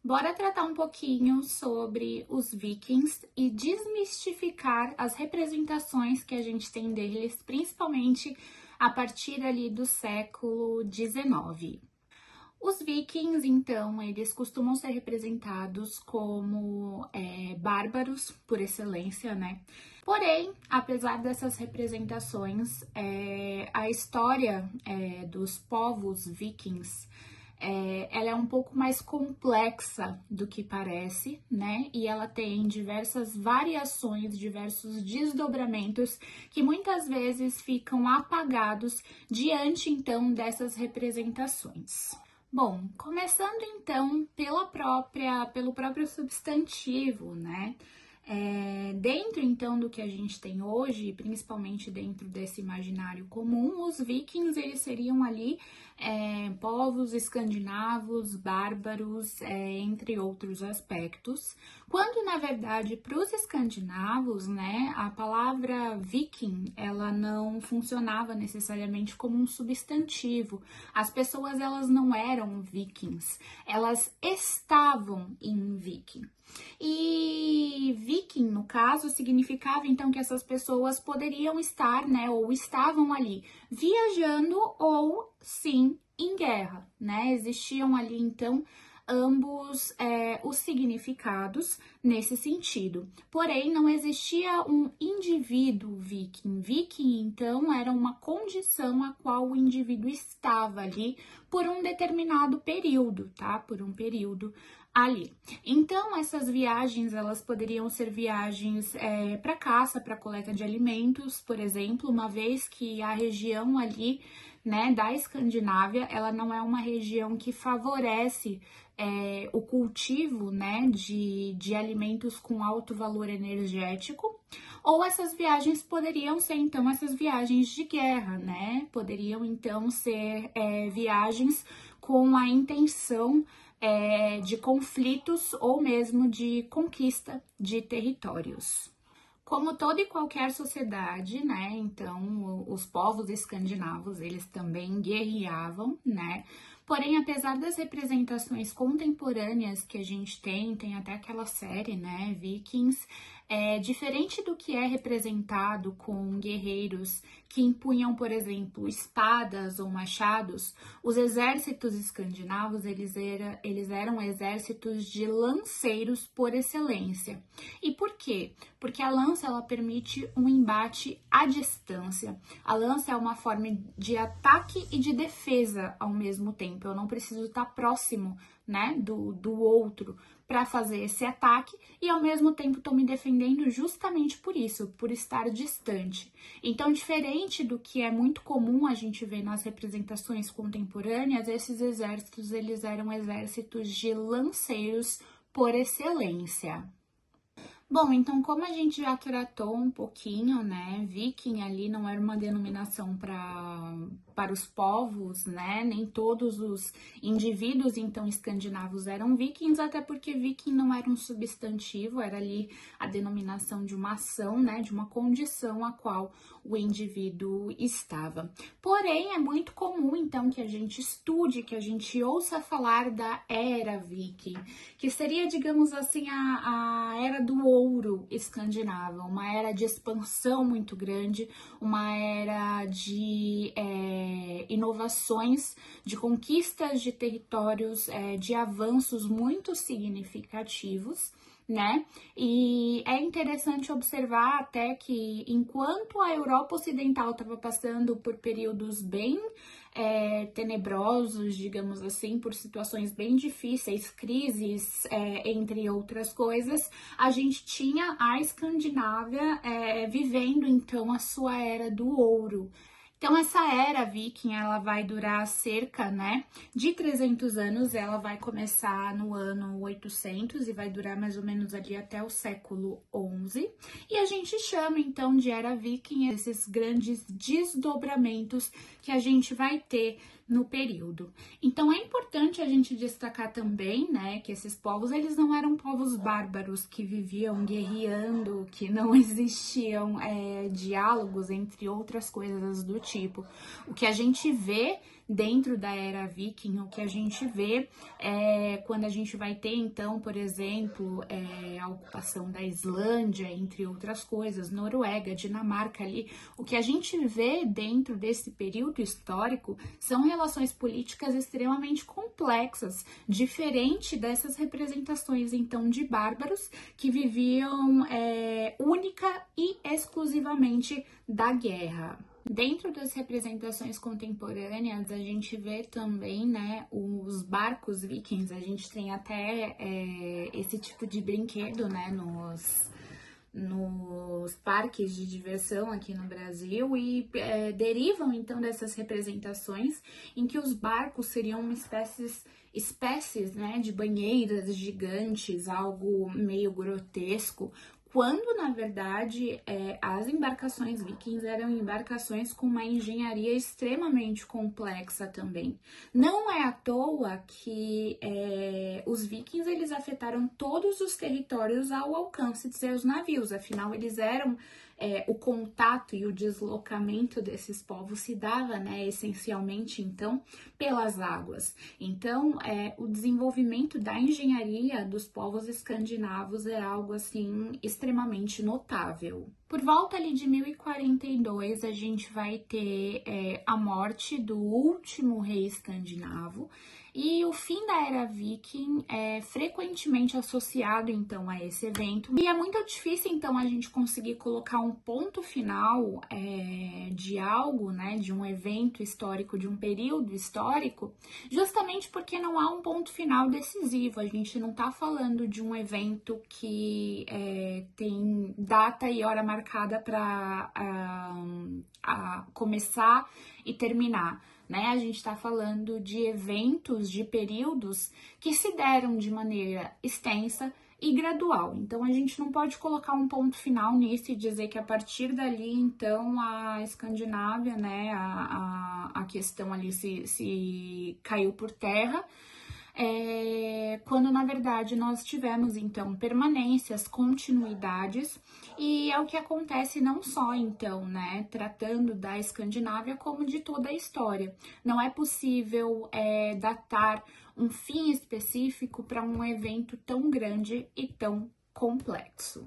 Bora tratar um pouquinho sobre os vikings e desmistificar as representações que a gente tem deles, principalmente a partir ali do século XIX. Os vikings, então, eles costumam ser representados como bárbaros por excelência, né? Porém, apesar dessas representações, a história dos povos vikings ela é um pouco mais complexa do que parece, né? E ela tem diversas variações, diversos desdobramentos que muitas vezes ficam apagados diante então dessas representações. Bom, começando então pelo próprio substantivo, né? Dentro então do que a gente tem hoje, principalmente dentro desse imaginário comum, os vikings eles seriam ali povos escandinavos, bárbaros, entre outros aspectos, quando na verdade para os escandinavos, né, a palavra viking ela não funcionava necessariamente como um substantivo. As pessoas elas não eram vikings, elas estavam em viking. E viking, no caso, significava então que essas pessoas poderiam estar, né, ou estavam ali viajando ou sim em guerra, né? Existiam ali então ambos os significados nesse sentido. Porém, não existia um indivíduo viking. Viking, então, era uma condição a qual o indivíduo estava ali por um determinado período, tá? Por um período ali. Então, essas viagens, elas poderiam ser viagens para caça, para coleta de alimentos, por exemplo, uma vez que a região ali, né, da Escandinávia, ela não é uma região que favorece o cultivo, né, de alimentos com alto valor energético, ou essas viagens poderiam ser, então, essas viagens de guerra, né, poderiam, então, ser viagens com a intenção de conflitos ou mesmo de conquista de territórios. Como toda e qualquer sociedade, né, então os povos escandinavos, eles também guerreavam, né, porém, apesar das representações contemporâneas que a gente tem até aquela série, né, Vikings, diferente do que é representado com guerreiros que impunham, por exemplo, espadas ou machados, os exércitos escandinavos, eles eram exércitos de lanceiros por excelência. E por quê? Porque a lança, ela permite um embate à distância. A lança é uma forma de ataque e de defesa ao mesmo tempo. Eu não preciso estar próximo, né, do outro para fazer esse ataque e ao mesmo tempo estou me defendendo justamente por isso, por estar distante. Então, diferente do que é muito comum a gente ver nas representações contemporâneas, esses exércitos, eles eram exércitos de lanceiros por excelência. Bom, então como a gente já tratou um pouquinho, né, viking ali não era uma denominação para os povos, né, nem todos os indivíduos então escandinavos eram vikings, até porque viking não era um substantivo, era ali a denominação de uma ação, né, de uma condição a qual o indivíduo estava. Porém, é muito comum então que a gente estude, que a gente ouça falar da era viking, que seria, digamos assim, a era do ouro escandinava, uma era de expansão muito grande, uma era de inovações, de conquistas de territórios, de avanços muito significativos, né? E é interessante observar até que enquanto a Europa Ocidental estava passando por períodos bem tenebrosos, digamos assim, por situações bem difíceis, crises, entre outras coisas, a gente tinha a Escandinávia vivendo então a sua era do ouro. Então, essa era viking, ela vai durar cerca, né, de 300 anos, ela vai começar no ano 800 e vai durar mais ou menos ali até o século 11. E a gente chama, então, de era viking esses grandes desdobramentos que a gente vai ter no período. Então, é importante a gente destacar também, né, que esses povos, eles não eram povos bárbaros que viviam guerreando, que não existiam diálogos, entre outras coisas do tipo. O que a gente vê dentro da era viking, o que a gente vê quando a gente vai ter, então, por exemplo, a ocupação da Islândia, entre outras coisas, Noruega, Dinamarca ali, o que a gente vê dentro desse período histórico são relações políticas extremamente complexas, diferente dessas representações, então, de bárbaros que viviam única e exclusivamente da guerra. Dentro das representações contemporâneas, a gente vê também, né, os barcos vikings. A gente tem até esse tipo de brinquedo, né, nos parques de diversão aqui no Brasil e derivam então dessas representações em que os barcos seriam uma espécies, né, de banheiras gigantes, algo meio grotesco, quando na verdade as embarcações vikings eram embarcações com uma engenharia extremamente complexa também. Não é à toa que os vikings eles afetaram todos os territórios ao alcance de seus navios, afinal eles eram o contato e o deslocamento desses povos se dava, né, essencialmente então pelas águas. Então o desenvolvimento da engenharia dos povos escandinavos é algo assim extremamente notável. Por volta ali de 1042, a gente vai ter a morte do último rei escandinavo e o fim da era viking é frequentemente associado então a esse evento. E é muito difícil então a gente conseguir colocar um ponto final de algo, né, de um evento histórico, de um período histórico, justamente porque não há um ponto final decisivo. A gente não está falando de um evento que tem data e hora marcada para começar e terminar, né? A gente está falando de eventos, de períodos que se deram de maneira extensa e gradual. Então a gente não pode colocar um ponto final nisso e dizer que a partir dali, então, a Escandinávia, né, a questão ali se caiu por terra. Quando na verdade nós tivemos então permanências, continuidades, e é o que acontece não só então, né, tratando da Escandinávia como de toda a história. Não é possível datar um fim específico para um evento tão grande e tão complexo.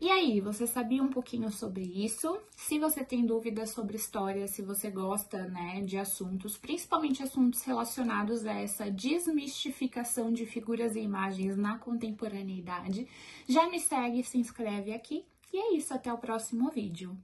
E aí, você sabia um pouquinho sobre isso? Se você tem dúvidas sobre história, se você gosta, né, de assuntos, principalmente assuntos relacionados a essa desmistificação de figuras e imagens na contemporaneidade, já me segue, se inscreve aqui. E é isso, até o próximo vídeo.